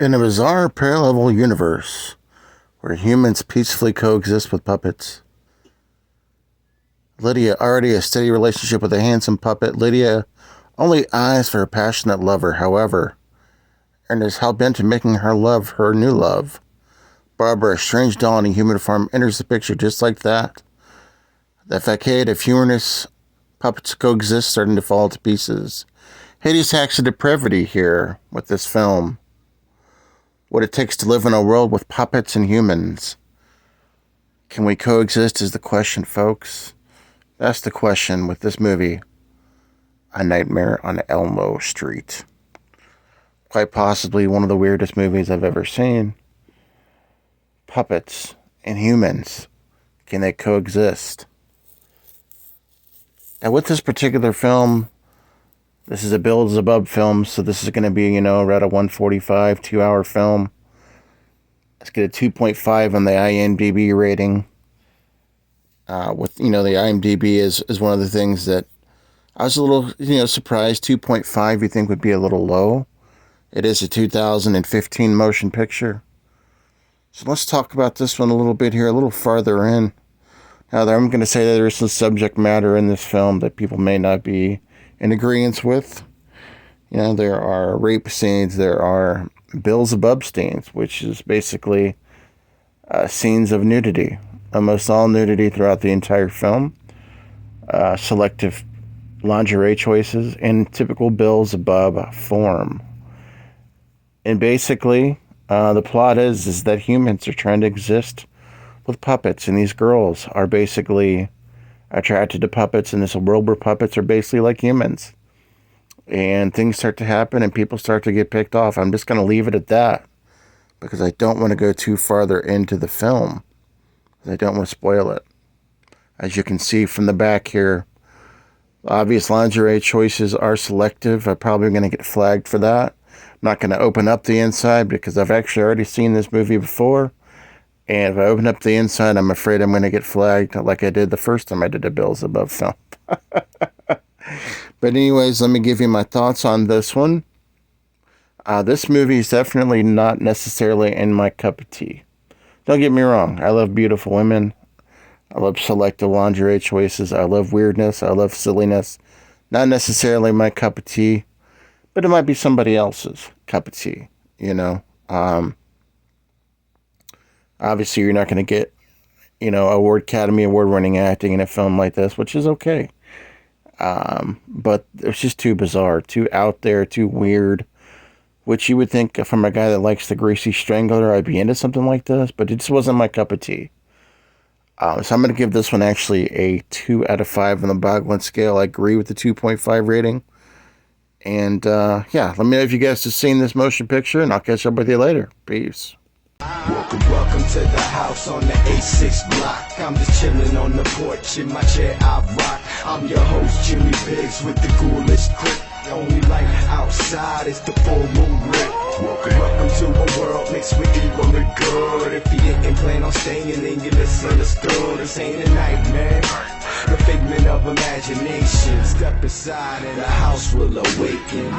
In a bizarre parallel universe where humans peacefully coexist with puppets. Lydia, already a steady relationship with a handsome puppet. Lydia only eyes for her passionate lover, however, and is hell-bent on making her love her new love. Barbara, a strange doll in a human form, enters the picture just like that. The facade of humorous puppets coexist, starting to fall to pieces. Hideous acts of depravity here with this film. What it takes to live in a world with puppets and humans. Can we coexist is the question, folks. That's the question with this movie, A Nightmare on Elmo Street. Quite possibly one of the weirdest movies I've ever seen. Puppets and humans. Can they coexist? Now with this particular film, this is a Beelzebub film, so this is going to be, around a 145, 2-hour film. Let's get a 2.5 on the IMDb rating. The IMDb is one of the things that I was a little, surprised. 2.5 you think would be a little low. It is a 2015 motion picture. So let's talk about this one a little bit here, a little farther in. Now, I'm going to say that there is some subject matter in this film that people may not be in agreement with. There are rape scenes, there are Beelzebub scenes, which is basically scenes of nudity. Almost all nudity throughout the entire film. Selective lingerie choices in typical Beelzebub form. And basically, the plot is that humans are trying to exist with puppets, and these girls are basically attracted to puppets in this world where puppets are basically like humans. And things start to happen and people start to get picked off. I'm just going to leave it at that because I don't want to go too farther into the film. I don't want to spoil it. As you can see from the back here, obvious lingerie choices are selective. I'm probably going to get flagged for that. I'm not going to open up the inside because I've actually already seen this movie before. And if I open up the inside, I'm afraid I'm going to get flagged like I did the first time I did a Beelzebub film. But anyways, let me give you my thoughts on this one. This movie is definitely not necessarily in my cup of tea. Don't get me wrong. I love beautiful women. I love selective lingerie choices. I love weirdness. I love silliness. Not necessarily my cup of tea, but it might be somebody else's cup of tea, Obviously, you're not going to get, Academy Award-winning acting in a film like this, which is okay. But it's just too bizarre, too out there, too weird, which you would think from a guy that likes the Greasy Strangler, I'd be into something like this, but it just wasn't my cup of tea. So I'm going to give this one actually a 2 out of 5 on the Bogland scale. I agree with the 2.5 rating. And, let me know if you guys have seen this motion picture, and I'll catch up with you later. Peace. Welcome to the house on the A6 block. I'm just chilling on the porch in my chair I rock. I'm your host Jimmy Biggs with the coolest grip. The only light outside is the full moon lit. Welcome to a world mixed with evil and good. If you didn't plan on staying, then you misunderstood. This ain't a nightmare, the figment of imagination. Step aside and the house will awaken.